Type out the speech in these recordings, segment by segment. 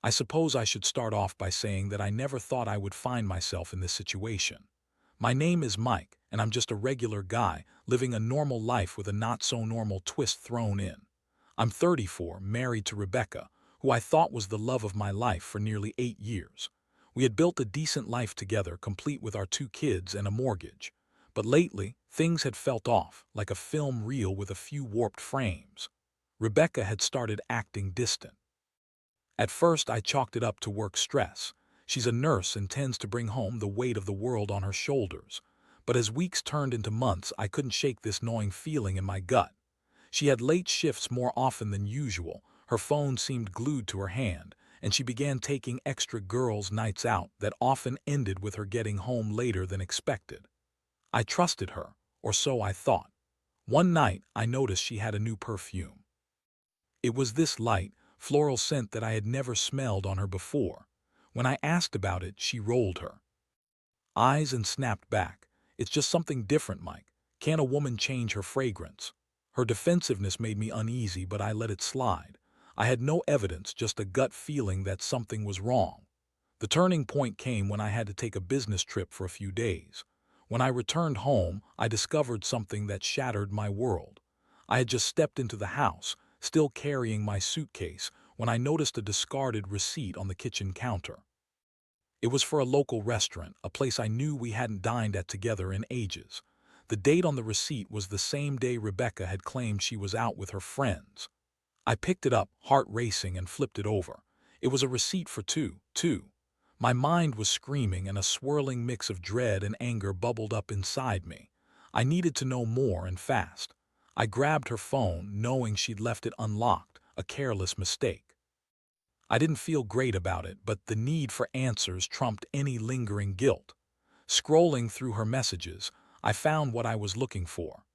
I suppose I should start off by saying that I never thought I would find myself in this situation. My name is Mike, and I'm just a regular guy living a normal life with a not-so-normal twist thrown in. I'm 34, married to Rebecca, who I thought was the love of my life for nearly 8 years. We had built a decent life together, complete with our 2 kids and a mortgage. But lately, things had felt off, like a film reel with a few warped frames. Rebecca had started acting distant. At first, I chalked it up to work stress. She's a nurse and tends to bring home the weight of the world on her shoulders. But as weeks turned into months, I couldn't shake this gnawing feeling in my gut. She had late shifts more often than usual, her phone seemed glued to her hand, and she began taking extra girls' nights out that often ended with her getting home later than expected. I trusted her, or so I thought. One night, I noticed she had a new perfume. It was this light, floral scent that I had never smelled on her before. When I asked about it, she rolled her eyes and snapped back. "It's just something different, Mike. Can't a woman change her fragrance?" Her defensiveness made me uneasy, but I let it slide. I had no evidence, just a gut feeling that something was wrong. The turning point came when I had to take a business trip for a few days. When I returned home, I discovered something that shattered my world. I had just stepped into the house, still carrying my suitcase, when I noticed a discarded receipt on the kitchen counter. It was for a local restaurant, a place I knew we hadn't dined at together in ages. The date on the receipt was the same day Rebecca had claimed she was out with her friends. I picked it up, heart racing, and flipped it over. It was a receipt for two. My mind was screaming, and a swirling mix of dread and anger bubbled up inside me. I needed to know more, and fast. I grabbed her phone, knowing she'd left it unlocked, a careless mistake. I didn't feel great about it, but the need for answers trumped any lingering guilt. Scrolling through her messages, I found what I was looking for.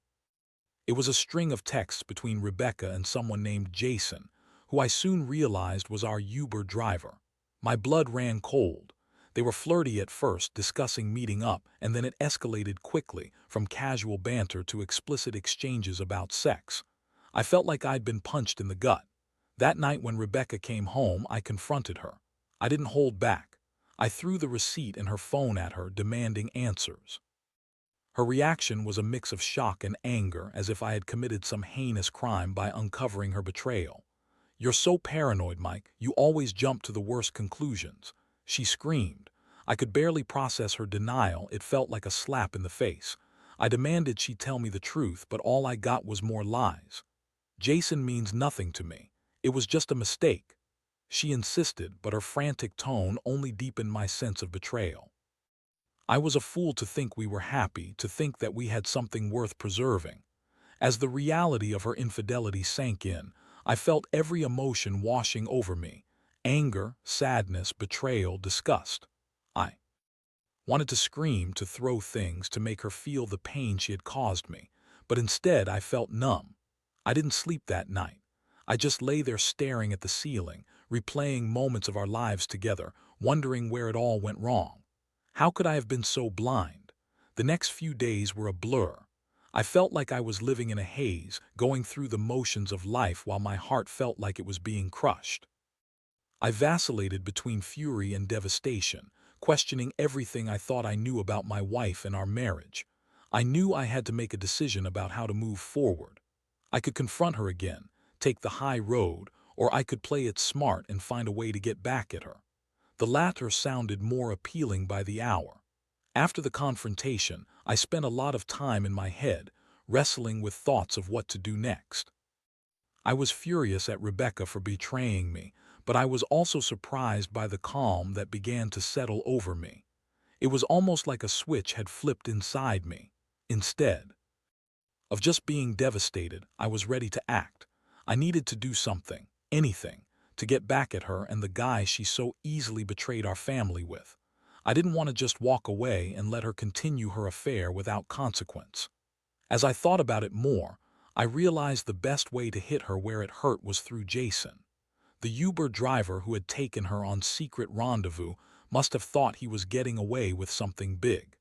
It was a string of texts between Rebecca and someone named Jason, who I soon realized was our Uber driver. My blood ran cold. They were flirty at first, discussing meeting up, and then it escalated quickly, from casual banter to explicit exchanges about sex. I felt like I'd been punched in the gut. That night when Rebecca came home, I confronted her. I didn't hold back. I threw the receipt and her phone at her, demanding answers. Her reaction was a mix of shock and anger, as if I had committed some heinous crime by uncovering her betrayal. "You're so paranoid, Mike. You always jump to the worst conclusions," she screamed. I could barely process her denial. It felt like a slap in the face. I demanded she tell me the truth, but all I got was more lies. "Jason means nothing to me. It was just a mistake." She insisted, but her frantic tone only deepened my sense of betrayal. I was a fool to think we were happy, to think that we had something worth preserving. As the reality of her infidelity sank in, I felt every emotion washing over me: anger, sadness, betrayal, disgust. I wanted to scream, to throw things, to make her feel the pain she had caused me, but instead I felt numb. I didn't sleep that night. I just lay there staring at the ceiling, replaying moments of our lives together, wondering where it all went wrong. How could I have been so blind? The next few days were a blur. I felt like I was living in a haze, going through the motions of life while my heart felt like it was being crushed. I vacillated between fury and devastation, questioning everything I thought I knew about my wife and our marriage. I knew I had to make a decision about how to move forward. I could confront her again, take the high road, or I could play it smart and find a way to get back at her. The latter sounded more appealing by the hour. After the confrontation, I spent a lot of time in my head, wrestling with thoughts of what to do next. I was furious at Rebecca for betraying me, but I was also surprised by the calm that began to settle over me. It was almost like a switch had flipped inside me. Instead of just being devastated, I was ready to act. I needed to do something, anything, to get back at her and the guy she so easily betrayed our family with. I didn't want to just walk away and let her continue her affair without consequence. As I thought about it more, I realized the best way to hit her where it hurt was through Jason. The Uber driver who had taken her on secret rendezvous must have thought he was getting away with something big.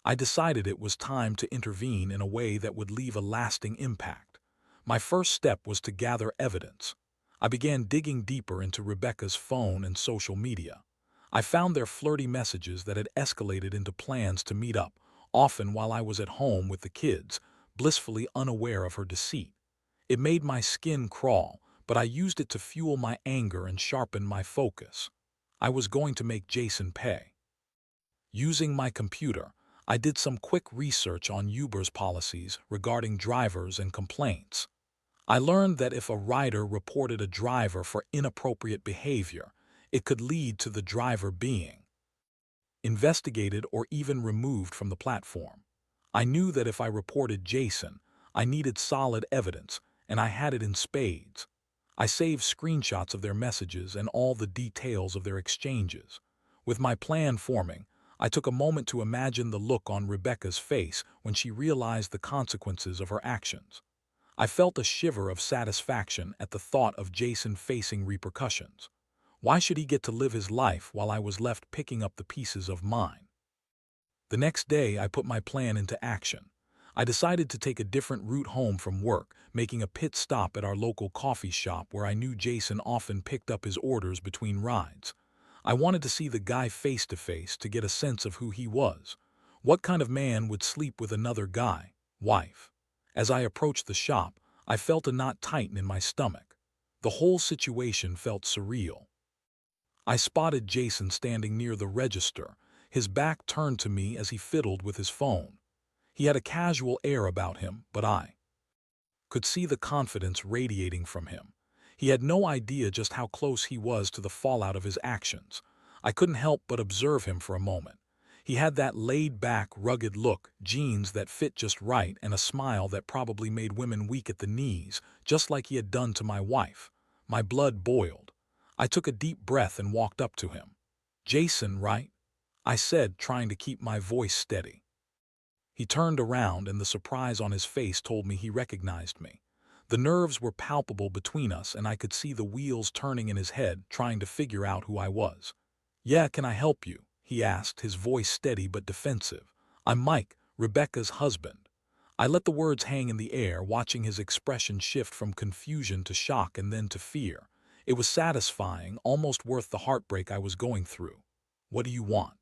I decided it was time to intervene in a way that would leave a lasting impact. My first step was to gather evidence. I began digging deeper into Rebecca's phone and social media. I found their flirty messages that had escalated into plans to meet up, often while I was at home with the kids, blissfully unaware of her deceit. It made my skin crawl, but I used it to fuel my anger and sharpen my focus. I was going to make Jason pay. Using my computer, I did some quick research on Uber's policies regarding drivers and complaints. I learned that if a rider reported a driver for inappropriate behavior, it could lead to the driver being investigated or even removed from the platform. I knew that if I reported Jason, I needed solid evidence, and I had it in spades. I saved screenshots of their messages and all the details of their exchanges. With my plan forming, I took a moment to imagine the look on Rebecca's face when she realized the consequences of her actions. I felt a shiver of satisfaction at the thought of Jason facing repercussions. Why should he get to live his life while I was left picking up the pieces of mine? The next day, I put my plan into action. I decided to take a different route home from work, making a pit stop at our local coffee shop where I knew Jason often picked up his orders between rides. I wanted to see the guy face to face to get a sense of who he was. What kind of man would sleep with another guy, wife? As I approached the shop, I felt a knot tighten in my stomach. The whole situation felt surreal. I spotted Jason standing near the register, his back turned to me as he fiddled with his phone. He had a casual air about him, but I could see the confidence radiating from him. He had no idea just how close he was to the fallout of his actions. I couldn't help but observe him for a moment. He had that laid-back, rugged look, jeans that fit just right, and a smile that probably made women weak at the knees, just like he had done to my wife. My blood boiled. I took a deep breath and walked up to him. "Jason, right?" I said, trying to keep my voice steady. He turned around, and the surprise on his face told me he recognized me. The nerves were palpable between us, and I could see the wheels turning in his head, trying to figure out who I was. "Yeah, can I help you?" he asked, his voice steady but defensive. "I'm Mike, Rebecca's husband." I let the words hang in the air, watching his expression shift from confusion to shock and then to fear. It was satisfying, almost worth the heartbreak I was going through. "What do you want?"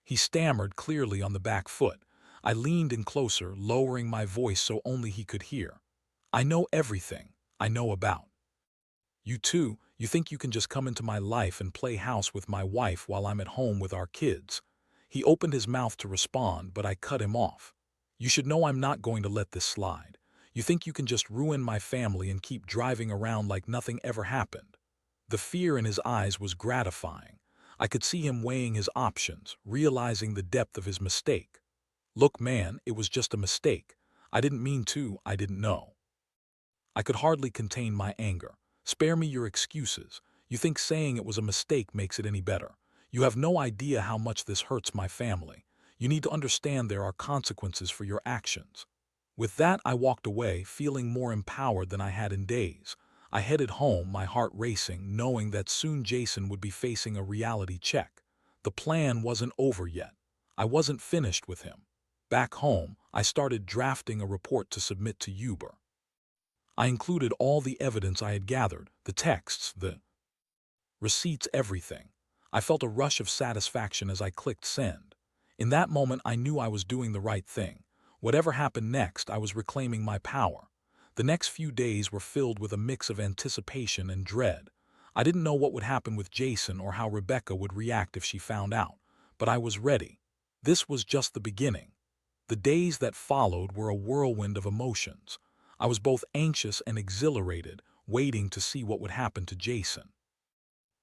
He stammered, clearly on the back foot. I leaned in closer, lowering my voice so only he could hear. "I know everything. I know about you too. You think you can just come into my life and play house with my wife while I'm at home with our kids?" He opened his mouth to respond, but I cut him off. "You should know I'm not going to let this slide. You think you can just ruin my family and keep driving around like nothing ever happened?" The fear in his eyes was gratifying. I could see him weighing his options, realizing the depth of his mistake. "Look, man, it was just a mistake. I didn't mean to, I didn't know." I could hardly contain my anger. "Spare me your excuses. You think saying it was a mistake makes it any better. You have no idea how much this hurts my family. You need to understand there are consequences for your actions." With that, I walked away, feeling more empowered than I had in days. I headed home, my heart racing, knowing that soon Jason would be facing a reality check. The plan wasn't over yet. I wasn't finished with him. Back home, I started drafting a report to submit to Uber. I included all the evidence I had gathered, the texts, the receipts, everything. I felt a rush of satisfaction as I clicked send. In that moment, I knew I was doing the right thing. Whatever happened next, I was reclaiming my power. The next few days were filled with a mix of anticipation and dread. I didn't know what would happen with Jason or how Rebecca would react if she found out, but I was ready. This was just the beginning. The days that followed were a whirlwind of emotions. I was both anxious and exhilarated, waiting to see what would happen to Jason.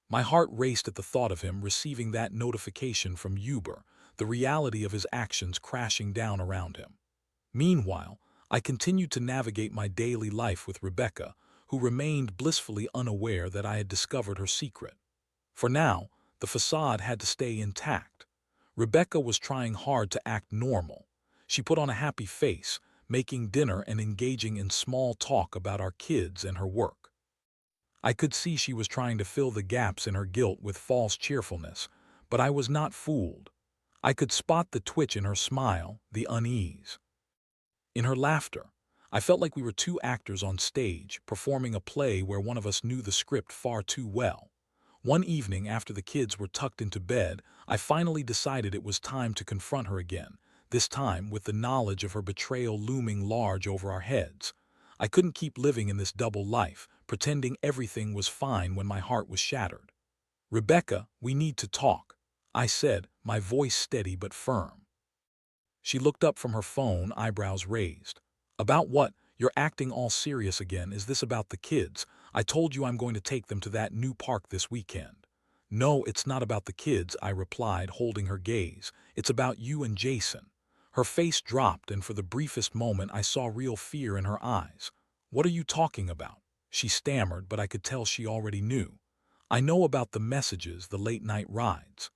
My heart raced at the thought of him receiving that notification from Uber, the reality of his actions crashing down around him. Meanwhile, I continued to navigate my daily life with Rebecca, who remained blissfully unaware that I had discovered her secret. For now, the facade had to stay intact. Rebecca was trying hard to act normal. She put on a happy face, making dinner and engaging in small talk about our kids and her work. I could see she was trying to fill the gaps in her guilt with false cheerfulness, but I was not fooled. I could spot the twitch in her smile, the unease in her laughter. I felt like we were two actors on stage, performing a play where one of us knew the script far too well. One evening, after the kids were tucked into bed, I finally decided it was time to confront her again, this time with the knowledge of her betrayal looming large over our heads. I couldn't keep living in this double life, pretending everything was fine when my heart was shattered. "Rebecca, we need to talk," I said, my voice steady but firm. She looked up from her phone, eyebrows raised. "About what? You're acting all serious again. Is this about the kids? I told you I'm going to take them to that new park this weekend." "No, it's not about the kids," I replied, holding her gaze. "It's about you and Jason." Her face dropped, and for the briefest moment I saw real fear in her eyes. "What are you talking about?" she stammered, but I could tell she already knew. "I know about the messages, the late-night rides."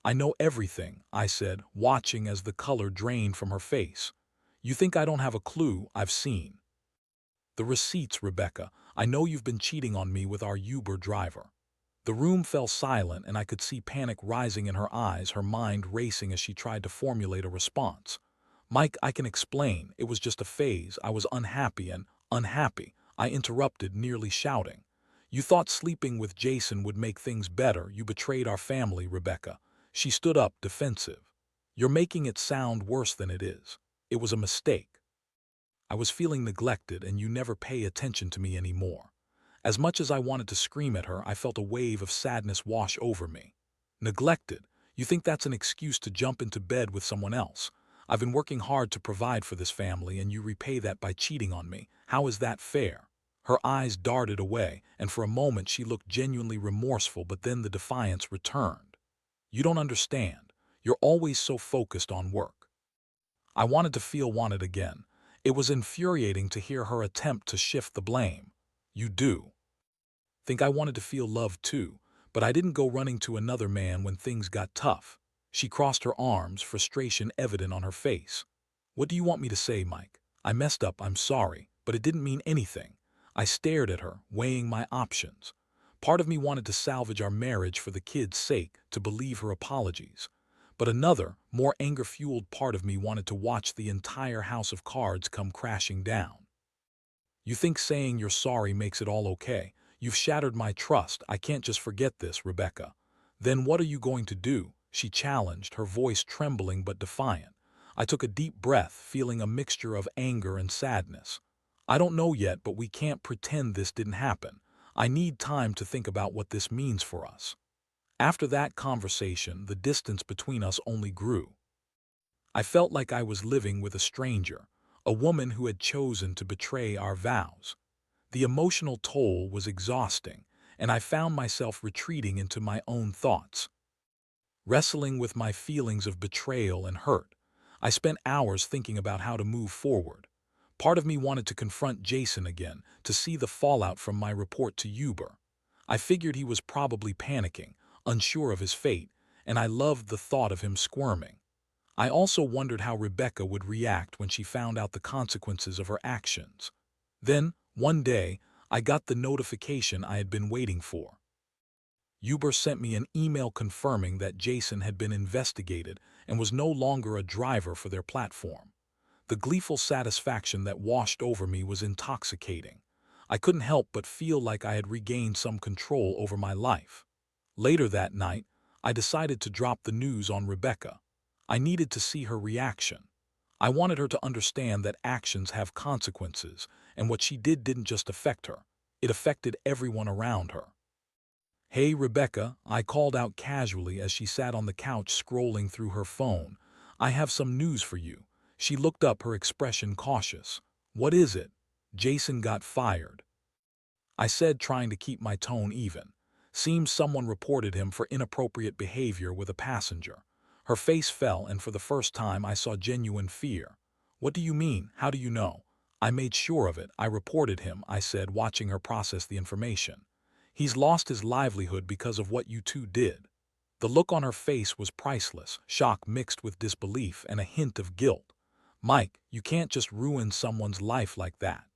"I know everything," I said, watching as the color drained from her face. "You think I don't have a clue? I've seen the receipts, Rebecca. I know you've been cheating on me with our Uber driver." The room fell silent, and I could see panic rising in her eyes, her mind racing as she tried to formulate a response. "Mike, I can explain. It was just a phase. I was unhappy and unhappy," I interrupted, nearly shouting. "You thought sleeping with Jason would make things better. You betrayed our family, Rebecca." She stood up, defensive. "You're making it sound worse than it is. It was a mistake. I was feeling neglected, and you never pay attention to me anymore." As much as I wanted to scream at her, I felt a wave of sadness wash over me. "Neglected? You think that's an excuse to jump into bed with someone else? I've been working hard to provide for this family, and you repay that by cheating on me. How is that fair?" Her eyes darted away, and for a moment she looked genuinely remorseful, but then the defiance returned. "You don't understand. You're always so focused on work." I wanted to feel wanted again. It was infuriating to hear her attempt to shift the blame. "You do think I wanted to feel loved too, but I didn't go running to another man when things got tough." She crossed her arms, frustration evident on her face. "What do you want me to say, Mike? I messed up, I'm sorry, but it didn't mean anything." I stared at her, weighing my options. Part of me wanted to salvage our marriage for the kids' sake, to believe her apologies. But another, more anger-fueled part of me wanted to watch the entire house of cards come crashing down. "You think saying you're sorry makes it all okay? You've shattered my trust. I can't just forget this, Rebecca." "Then what are you going to do?" she challenged, her voice trembling but defiant. I took a deep breath, feeling a mixture of anger and sadness. "I don't know yet, but we can't pretend this didn't happen. I need time to think about what this means for us." After that conversation, the distance between us only grew. I felt like I was living with a stranger, a woman who had chosen to betray our vows. The emotional toll was exhausting, and I found myself retreating into my own thoughts, wrestling with my feelings of betrayal and hurt. I spent hours thinking about how to move forward. Part of me wanted to confront Jason again, to see the fallout from my report to Uber. I figured he was probably panicking, unsure of his fate, and I loved the thought of him squirming. I also wondered how Rebecca would react when she found out the consequences of her actions. Then, one day, I got the notification I had been waiting for. Uber sent me an email confirming that Jason had been investigated and was no longer a driver for their platform. The gleeful satisfaction that washed over me was intoxicating. I couldn't help but feel like I had regained some control over my life. Later that night, I decided to drop the news on Rebecca. I needed to see her reaction. I wanted her to understand that actions have consequences, and what she did didn't just affect her. It affected everyone around her. "Hey, Rebecca," I called out casually as she sat on the couch scrolling through her phone. "I have some news for you." She looked up, her expression cautious. "What is it?" "Jason got fired," I said, trying to keep my tone even. "Seems someone reported him for inappropriate behavior with a passenger." Her face fell, and for the first time I saw genuine fear. "What do you mean? How do you know?" "I made sure of it. I reported him," I said, watching her process the information. "He's lost his livelihood because of what you two did." The look on her face was priceless, shock mixed with disbelief and a hint of guilt. "Mike, you can't just ruin someone's life like that."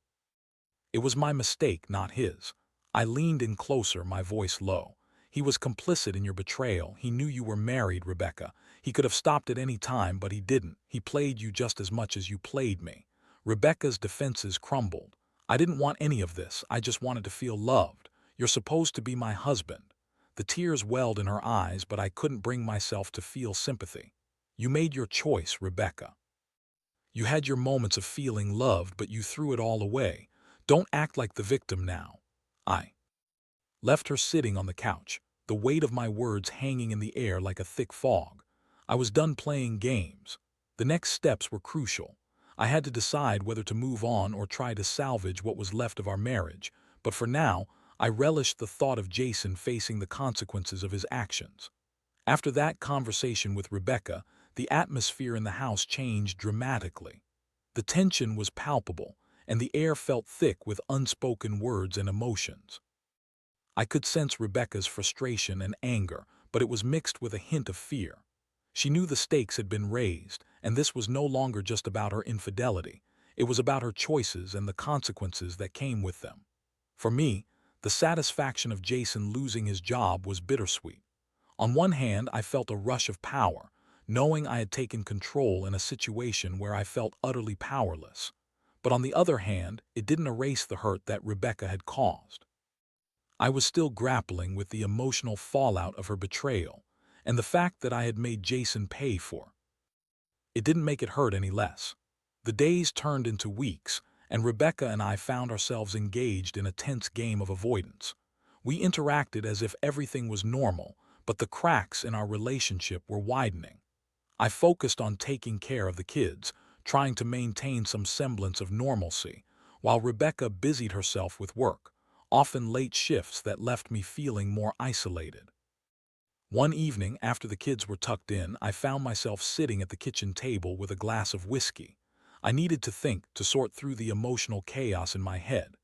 "It was my mistake, not his." I leaned in closer, my voice low. "He was complicit in your betrayal. He knew you were married, Rebecca. He could have stopped at any time, but he didn't. He played you just as much as you played me." Rebecca's defenses crumbled. I didn't want any of this. I just wanted to feel loved. You're supposed to be my husband. The tears welled in her eyes, but I couldn't bring myself to feel sympathy. You made your choice, Rebecca. You had your moments of feeling loved, but you threw it all away. Don't act like the victim now. I left her sitting on the couch, the weight of my words hanging in the air like a thick fog. I was done playing games. The next steps were crucial. I had to decide whether to move on or try to salvage what was left of our marriage, but for now, I relished the thought of Jason facing the consequences of his actions. After that conversation with Rebecca, the atmosphere in the house changed dramatically. The tension was palpable, and the air felt thick with unspoken words and emotions. I could sense Rebecca's frustration and anger, but it was mixed with a hint of fear. She knew the stakes had been raised, and this was no longer just about her infidelity. It was about her choices and the consequences that came with them. For me, the satisfaction of Jason losing his job was bittersweet. On one hand, I felt a rush of power, knowing I had taken control in a situation where I felt utterly powerless. But on the other hand, it didn't erase the hurt that Rebecca had caused. I was still grappling with the emotional fallout of her betrayal, and the fact that I had made Jason pay for it didn't make it hurt any less. The days turned into weeks, and Rebecca and I found ourselves engaged in a tense game of avoidance. We interacted as if everything was normal, but the cracks in our relationship were widening. I focused on taking care of the kids, trying to maintain some semblance of normalcy, while Rebecca busied herself with work, often late shifts that left me feeling more isolated. One evening, after the kids were tucked in, I found myself sitting at the kitchen table with a glass of whiskey. I needed to think, to sort through the emotional chaos in my head.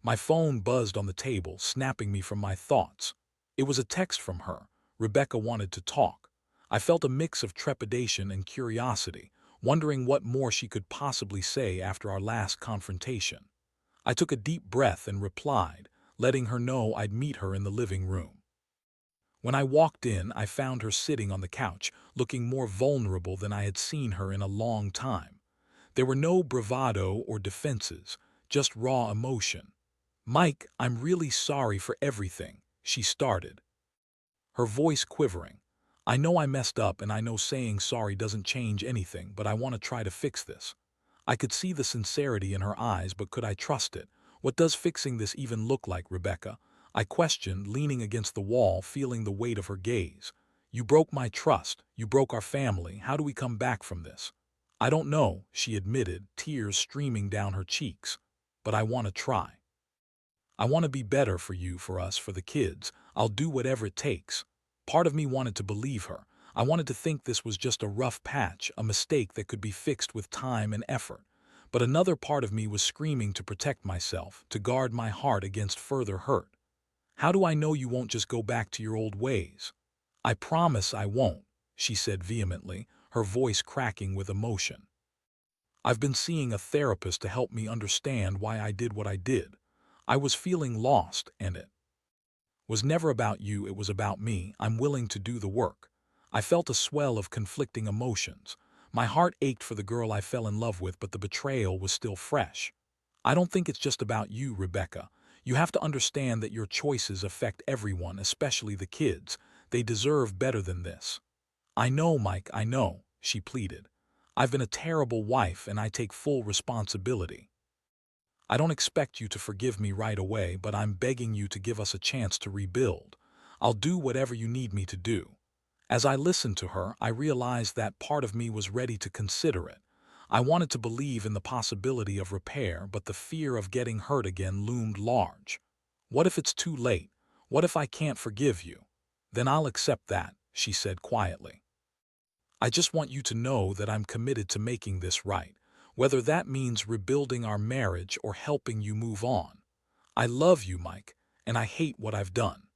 My phone buzzed on the table, snapping me from my thoughts. It was a text from her. Rebecca wanted to talk. I felt a mix of trepidation and curiosity, wondering what more she could possibly say after our last confrontation. I took a deep breath and replied, letting her know I'd meet her in the living room. When I walked in, I found her sitting on the couch, looking more vulnerable than I had seen her in a long time. There were no bravado or defenses, just raw emotion. "Mike, I'm really sorry for everything," she started, her voice quivering. "I know I messed up, and I know saying sorry doesn't change anything, but I want to try to fix this." I could see the sincerity in her eyes, but could I trust it? What does fixing this even look like, Rebecca? I questioned, leaning against the wall, feeling the weight of her gaze. "You broke my trust. You broke our family. How do we come back from this?" "I don't know," she admitted, tears streaming down her cheeks. "But I want to try. I want to be better for you, for us, for the kids. I'll do whatever it takes." Part of me wanted to believe her. I wanted to think this was just a rough patch, a mistake that could be fixed with time and effort. But another part of me was screaming to protect myself, to guard my heart against further hurt. "How do I know you won't just go back to your old ways?" "I promise I won't," she said vehemently, her voice cracking with emotion. "I've been seeing a therapist to help me understand why I did what I did. I was feeling lost, and it was never about you, it was about me. I'm willing to do the work." I felt a swell of conflicting emotions. My heart ached for the girl I fell in love with, but the betrayal was still fresh. "I don't think it's just about you, Rebecca. You have to understand that your choices affect everyone, especially the kids. They deserve better than this." "I know, Mike, I know," she pleaded. "I've been a terrible wife, and I take full responsibility. I don't expect you to forgive me right away, but I'm begging you to give us a chance to rebuild. I'll do whatever you need me to do." As I listened to her, I realized that part of me was ready to consider it. I wanted to believe in the possibility of repair, but the fear of getting hurt again loomed large. "What if it's too late? What if I can't forgive you?" "Then I'll accept that," she said quietly. "I just want you to know that I'm committed to making this right, whether that means rebuilding our marriage or helping you move on. I love you, Mike, and I hate what I've done."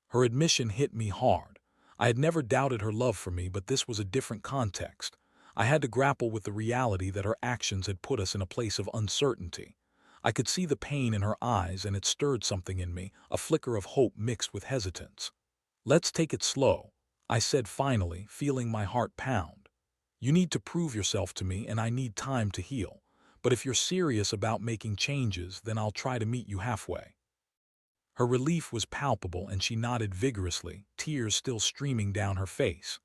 Her admission hit me hard. I had never doubted her love for me, but this was a different context. I had to grapple with the reality that her actions had put us in a place of uncertainty. I could see the pain in her eyes, and it stirred something in me, a flicker of hope mixed with hesitance. "Let's take it slow," I said finally, feeling my heart pound. "You need to prove yourself to me, and I need time to heal. But if you're serious about making changes, then I'll try to meet you halfway." Her relief was palpable and she nodded vigorously, tears still streaming down her face.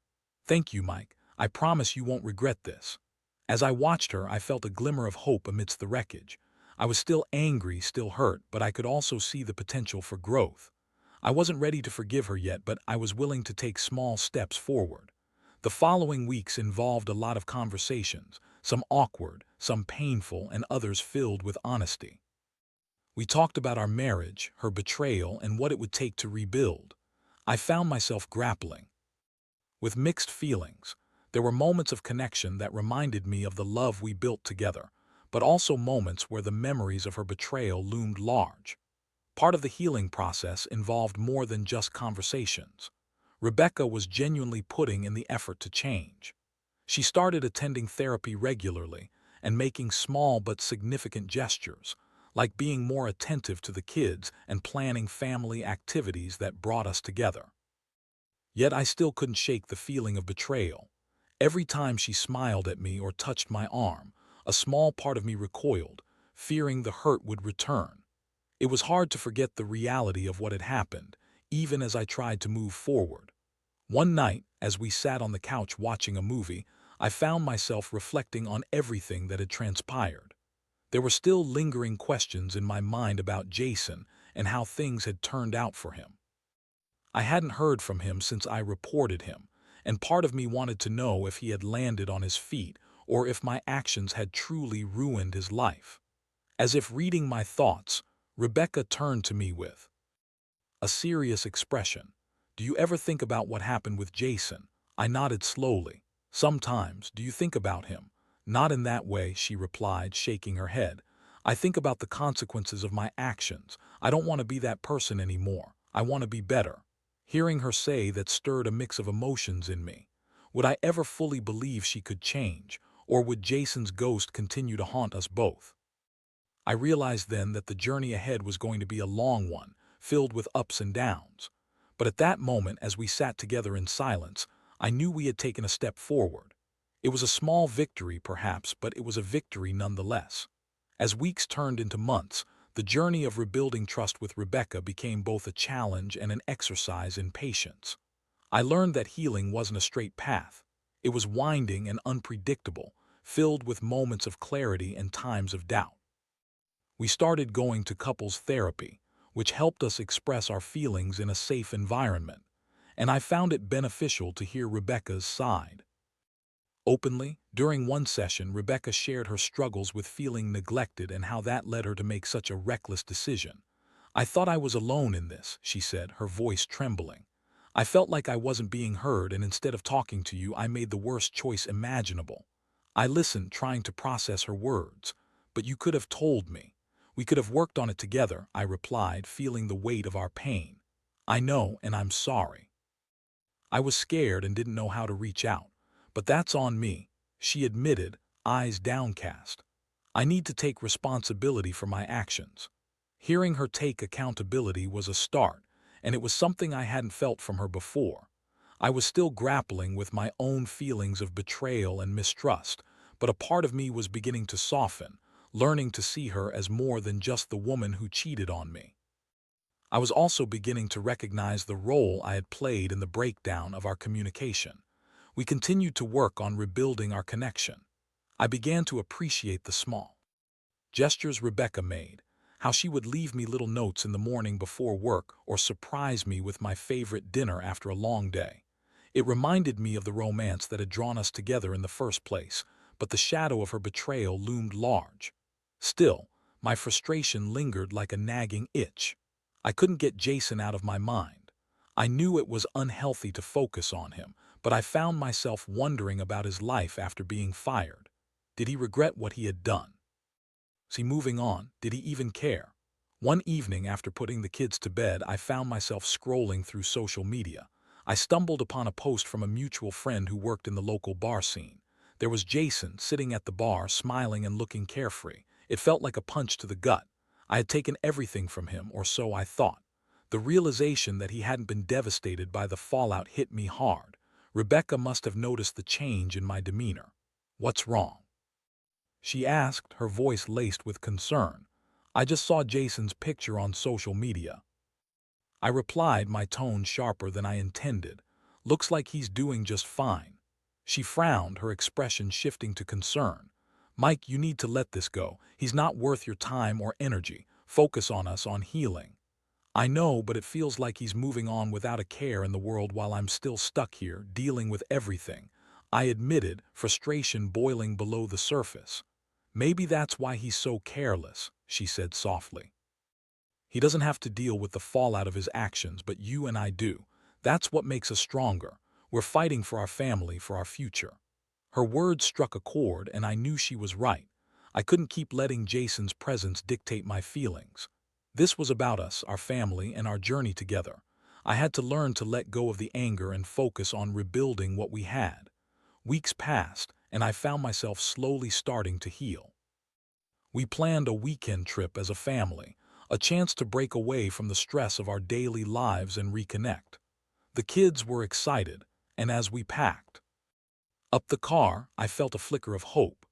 "Thank you, Mike. I promise you won't regret this." As I watched her, I felt a glimmer of hope amidst the wreckage. I was still angry, still hurt, but I could also see the potential for growth. I wasn't ready to forgive her yet, but I was willing to take small steps forward. The following weeks involved a lot of conversations, some awkward, some painful, and others filled with honesty. We talked about our marriage, her betrayal, and what it would take to rebuild. I found myself grappling with mixed feelings. There were moments of connection that reminded me of the love we built together, but also moments where the memories of her betrayal loomed large. Part of the healing process involved more than just conversations. Rebecca was genuinely putting in the effort to change. She started attending therapy regularly and making small but significant gestures, like being more attentive to the kids and planning family activities that brought us together. Yet I still couldn't shake the feeling of betrayal. Every time she smiled at me or touched my arm, a small part of me recoiled, fearing the hurt would return. It was hard to forget the reality of what had happened, even as I tried to move forward. One night, as we sat on the couch watching a movie, I found myself reflecting on everything that had transpired. There were still lingering questions in my mind about Jason and how things had turned out for him. I hadn't heard from him since I reported him, and part of me wanted to know if he had landed on his feet or if my actions had truly ruined his life. As if reading my thoughts, Rebecca turned to me with a serious expression. "Do you ever think about what happened with Jason?" I nodded slowly. "Sometimes. Do you think about him?" "Not in that way," she replied, shaking her head. "I think about the consequences of my actions. I don't want to be that person anymore. I want to be better." Hearing her say that stirred a mix of emotions in me. Would I ever fully believe she could change, or would Jason's ghost continue to haunt us both? I realized then that the journey ahead was going to be a long one, filled with ups and downs. But at that moment, as we sat together in silence, I knew we had taken a step forward. It was a small victory, perhaps, but it was a victory nonetheless. As weeks turned into months, the journey of rebuilding trust with Rebecca became both a challenge and an exercise in patience. I learned that healing wasn't a straight path. It was winding and unpredictable, filled with moments of clarity and times of doubt. We started going to couples therapy, which helped us express our feelings in a safe environment, and I found it beneficial to hear Rebecca's side. Openly, during one session, Rebecca shared her struggles with feeling neglected and how that led her to make such a reckless decision. "I thought I was alone in this," she said, her voice trembling. "I felt like I wasn't being heard, and instead of talking to you, I made the worst choice imaginable." I listened, trying to process her words. "But you could have told me. We could have worked on it together," I replied, feeling the weight of our pain. "I know, and I'm sorry." I was scared and didn't know how to reach out. "But that's on me," she admitted, eyes downcast. "I need to take responsibility for my actions." Hearing her take accountability was a start, and it was something I hadn't felt from her before. I was still grappling with my own feelings of betrayal and mistrust, but a part of me was beginning to soften, learning to see her as more than just the woman who cheated on me. I was also beginning to recognize the role I had played in the breakdown of our communication. We continued to work on rebuilding our connection. I began to appreciate the small gestures Rebecca made, how she would leave me little notes in the morning before work or surprise me with my favorite dinner after a long day. It reminded me of the romance that had drawn us together in the first place, but the shadow of her betrayal loomed large. Still, my frustration lingered like a nagging itch. I couldn't get Jason out of my mind. I knew it was unhealthy to focus on him, but I found myself wondering about his life after being fired. Did he regret what he had done? Was he moving on? Did he even care? One evening after putting the kids to bed, I found myself scrolling through social media. I stumbled upon a post from a mutual friend who worked in the local bar scene. There was Jason sitting at the bar, smiling and looking carefree. It felt like a punch to the gut. I had taken everything from him, or so I thought. The realization that he hadn't been devastated by the fallout hit me hard. Rebecca must have noticed the change in my demeanor. "What's wrong?" she asked, her voice laced with concern. I just saw Jason's picture on social media. I replied, my tone sharper than I intended. Looks like he's doing just fine. She frowned, her expression shifting to concern. Mike, you need to let this go. He's not worth your time or energy. Focus on us, on healing. I know, but it feels like he's moving on without a care in the world while I'm still stuck here, dealing with everything. I admitted, frustration boiling below the surface. Maybe that's why he's so careless, she said softly. He doesn't have to deal with the fallout of his actions, but you and I do. That's what makes us stronger. We're fighting for our family, for our future. Her words struck a chord, and I knew she was right. I couldn't keep letting Jason's presence dictate my feelings. This was about us, our family, and our journey together. I had to learn to let go of the anger and focus on rebuilding what we had. Weeks passed, and I found myself slowly starting to heal. We planned a weekend trip as a family, a chance to break away from the stress of our daily lives and reconnect. The kids were excited, and as we packed up the car, I felt a flicker of hope.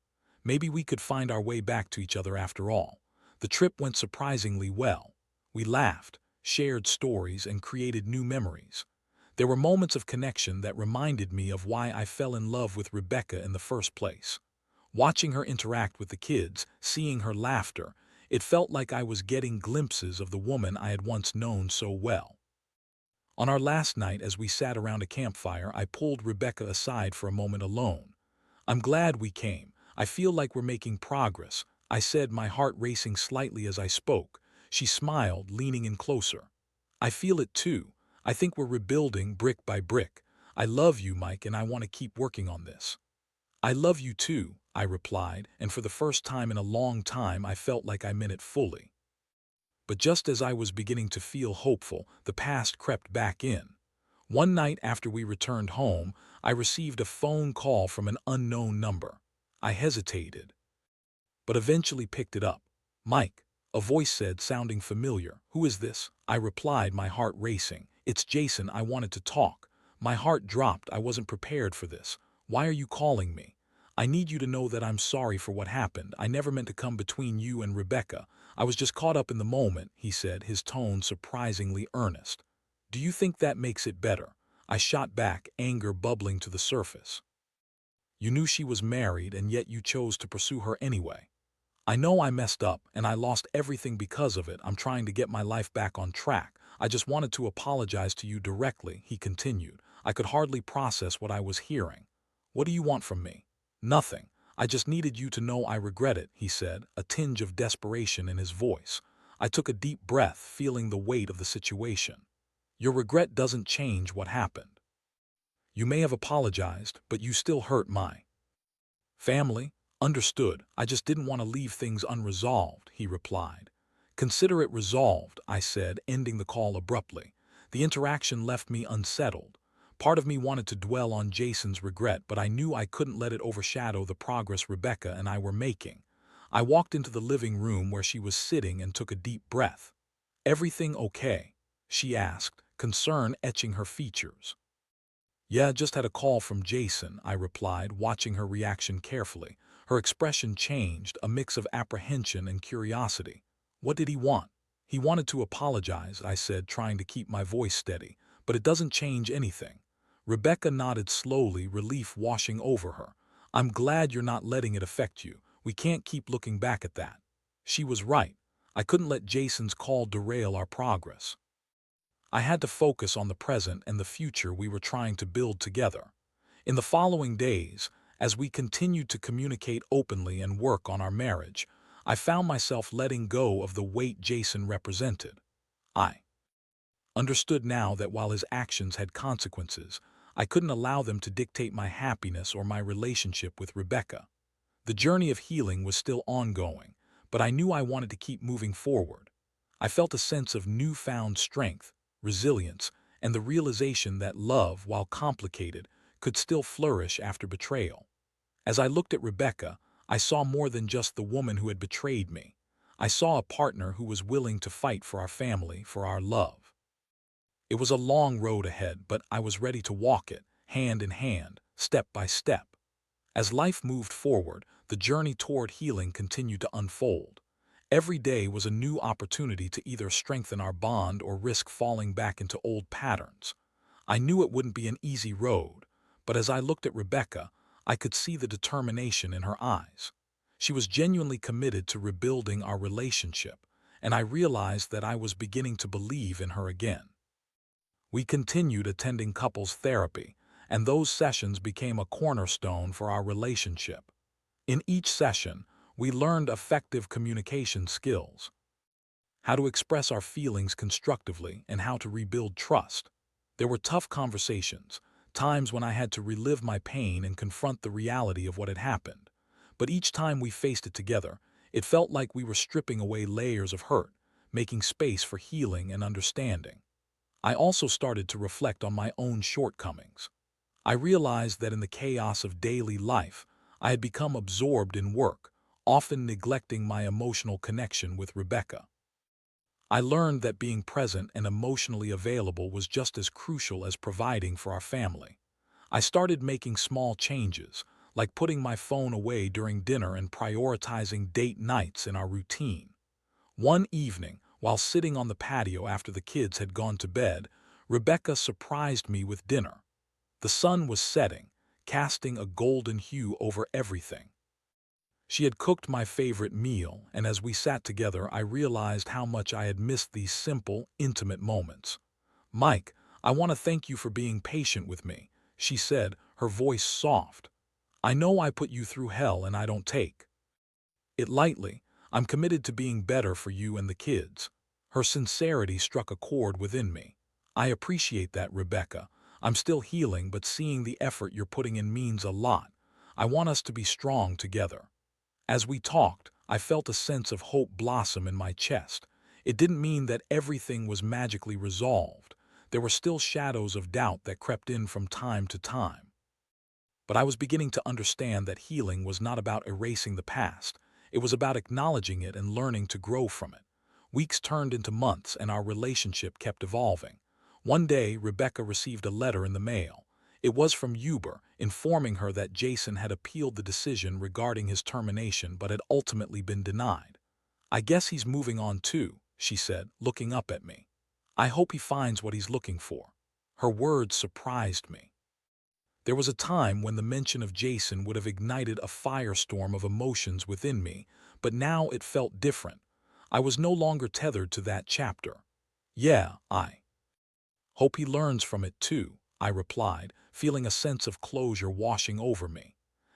Maybe we could find our way back to each other after all. The trip went surprisingly well. We laughed, shared stories, and created new memories. There were moments of connection that reminded me of why I fell in love with Rebecca in the first place. Watching her interact with the kids, seeing her laughter, it felt like I was getting glimpses of the woman I had once known so well. On our last night, as we sat around a campfire, I pulled Rebecca aside for a moment alone. I'm glad we came. I feel like we're making progress, I said, my heart racing slightly as I spoke. She smiled, leaning in closer. I feel it too. I think we're rebuilding brick by brick. I love you, Mike, and I want to keep working on this. I love you too, I replied, and for the first time in a long time I felt like I meant it fully. But just as I was beginning to feel hopeful, the past crept back in. One night after we returned home, I received a phone call from an unknown number. I hesitated, but eventually picked it up. Mike, a voice said, sounding familiar. Who is this? I replied, my heart racing. It's Jason, I wanted to talk. My heart dropped, I wasn't prepared for this. Why are you calling me? I need you to know that I'm sorry for what happened. I never meant to come between you and Rebecca. I was just caught up in the moment, he said, his tone surprisingly earnest. Do you think that makes it better? I shot back, anger bubbling to the surface. You knew she was married, and yet you chose to pursue her anyway. I know I messed up, and I lost everything because of it. I'm trying to get my life back on track. I just wanted to apologize to you directly, he continued. I could hardly process what I was hearing. What do you want from me? Nothing. I just needed you to know I regret it, he said, a tinge of desperation in his voice. I took a deep breath, feeling the weight of the situation. Your regret doesn't change what happened. You may have apologized, but you still hurt my family. Understood. I just didn't want to leave things unresolved, he replied. Consider it resolved, I said, ending the call abruptly. The interaction left me unsettled. Part of me wanted to dwell on Jason's regret, but I knew I couldn't let it overshadow the progress Rebecca and I were making. I walked into the living room where she was sitting and took a deep breath. Everything okay? She asked, concern etching her features. Yeah, just had a call from Jason, I replied, watching her reaction carefully. Her expression changed, a mix of apprehension and curiosity. What did he want? He wanted to apologize, I said, trying to keep my voice steady, but it doesn't change anything. Rebecca nodded slowly, relief washing over her. I'm glad you're not letting it affect you. We can't keep looking back at that. She was right. I couldn't let Jason's call derail our progress. I had to focus on the present and the future we were trying to build together. In the following days, as we continued to communicate openly and work on our marriage, I found myself letting go of the weight Jason represented. I understood now that while his actions had consequences, I couldn't allow them to dictate my happiness or my relationship with Rebecca. The journey of healing was still ongoing, but I knew I wanted to keep moving forward. I felt a sense of newfound strength, resilience, and the realization that love, while complicated, could still flourish after betrayal. As I looked at Rebecca, I saw more than just the woman who had betrayed me. I saw a partner who was willing to fight for our family, for our love. It was a long road ahead, but I was ready to walk it, hand in hand, step by step. As life moved forward, the journey toward healing continued to unfold. Every day was a new opportunity to either strengthen our bond or risk falling back into old patterns. I knew it wouldn't be an easy road, but as I looked at Rebecca, I could see the determination in her eyes. She was genuinely committed to rebuilding our relationship, and I realized that I was beginning to believe in her again. We continued attending couples therapy, and those sessions became a cornerstone for our relationship. In each session, we learned effective communication skills, how to express our feelings constructively, and how to rebuild trust. There were tough conversations, times when I had to relive my pain and confront the reality of what had happened. But each time we faced it together, it felt like we were stripping away layers of hurt, making space for healing and understanding. I also started to reflect on my own shortcomings. I realized that in the chaos of daily life, I had become absorbed in work, often neglecting my emotional connection with Rebecca. I learned that being present and emotionally available was just as crucial as providing for our family. I started making small changes, like putting my phone away during dinner and prioritizing date nights in our routine. One evening, while sitting on the patio after the kids had gone to bed, Rebecca surprised me with dinner. The sun was setting, casting a golden hue over everything. She had cooked my favorite meal, and as we sat together, I realized how much I had missed these simple, intimate moments. "Mike, I want to thank you for being patient with me," she said, her voice soft. "I know I put you through hell and I don't take it lightly. I'm committed to being better for you and the kids." Her sincerity struck a chord within me. "I appreciate that, Rebecca. I'm still healing, but seeing the effort you're putting in means a lot. I want us to be strong together." As we talked, I felt a sense of hope blossom in my chest. It didn't mean that everything was magically resolved. There were still shadows of doubt that crept in from time to time. But I was beginning to understand that healing was not about erasing the past. It was about acknowledging it and learning to grow from it. Weeks turned into months, and our relationship kept evolving. One day, Rebecca received a letter in the mail. It was from Uber, informing her that Jason had appealed the decision regarding his termination but had ultimately been denied. "I guess he's moving on too," she said, looking up at me. "I hope he finds what he's looking for." Her words surprised me. There was a time when the mention of Jason would have ignited a firestorm of emotions within me, but now it felt different. I was no longer tethered to that chapter. "Yeah, I hope he learns from it too," I replied, feeling a sense of closure washing over me.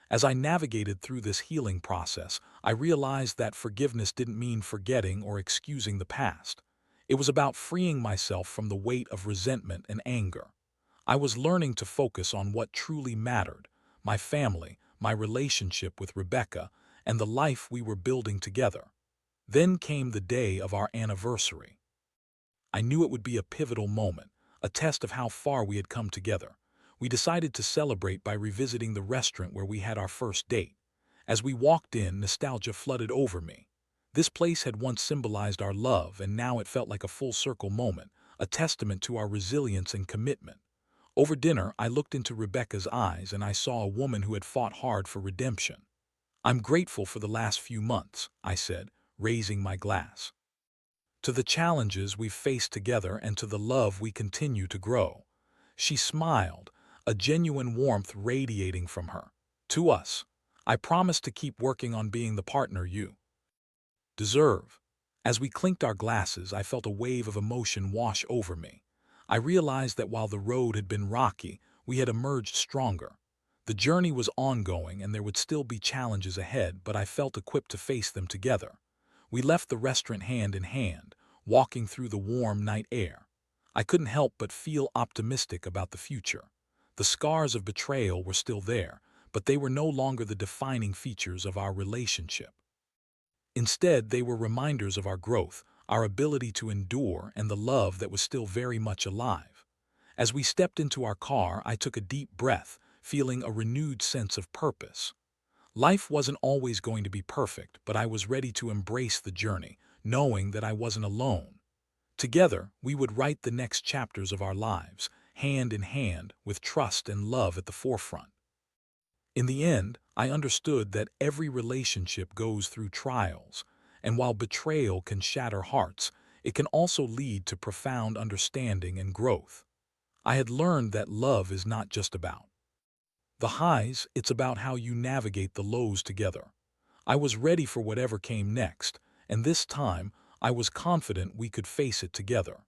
As I navigated through this healing process, I realized that forgiveness didn't mean forgetting or excusing the past. It was about freeing myself from the weight of resentment and anger. I was learning to focus on what truly mattered: my family, my relationship with Rebecca, and the life we were building together. Then came the day of our anniversary. I knew it would be a pivotal moment, a test of how far we had come together. We decided to celebrate by revisiting the restaurant where we had our first date. As we walked in, nostalgia flooded over me. This place had once symbolized our love, and now it felt like a full-circle moment, a testament to our resilience and commitment. Over dinner, I looked into Rebecca's eyes and I saw a woman who had fought hard for redemption. "I'm grateful for the last few months," I said, raising my glass, "to the challenges we've faced together and to the love we continue to grow." She smiled, a genuine warmth radiating from her. "To us, I promise to keep working on being the partner you deserve." As we clinked our glasses, I felt a wave of emotion wash over me. I realized that while the road had been rocky, we had emerged stronger. The journey was ongoing and there would still be challenges ahead, but I felt equipped to face them together. We left the restaurant hand in hand, walking through the warm night air. I couldn't help but feel optimistic about the future. The scars of betrayal were still there, but they were no longer the defining features of our relationship. Instead, they were reminders of our growth, our ability to endure, and the love that was still very much alive. As we stepped into our car, I took a deep breath, feeling a renewed sense of purpose. Life wasn't always going to be perfect, but I was ready to embrace the journey, knowing that I wasn't alone. Together, we would write the next chapters of our lives, hand in hand, with trust and love at the forefront. In the end, I understood that every relationship goes through trials, and while betrayal can shatter hearts, it can also lead to profound understanding and growth. I had learned that love is not just about the highs, it's about how you navigate the lows together. I was ready for whatever came next, and this time I was confident we could face it together.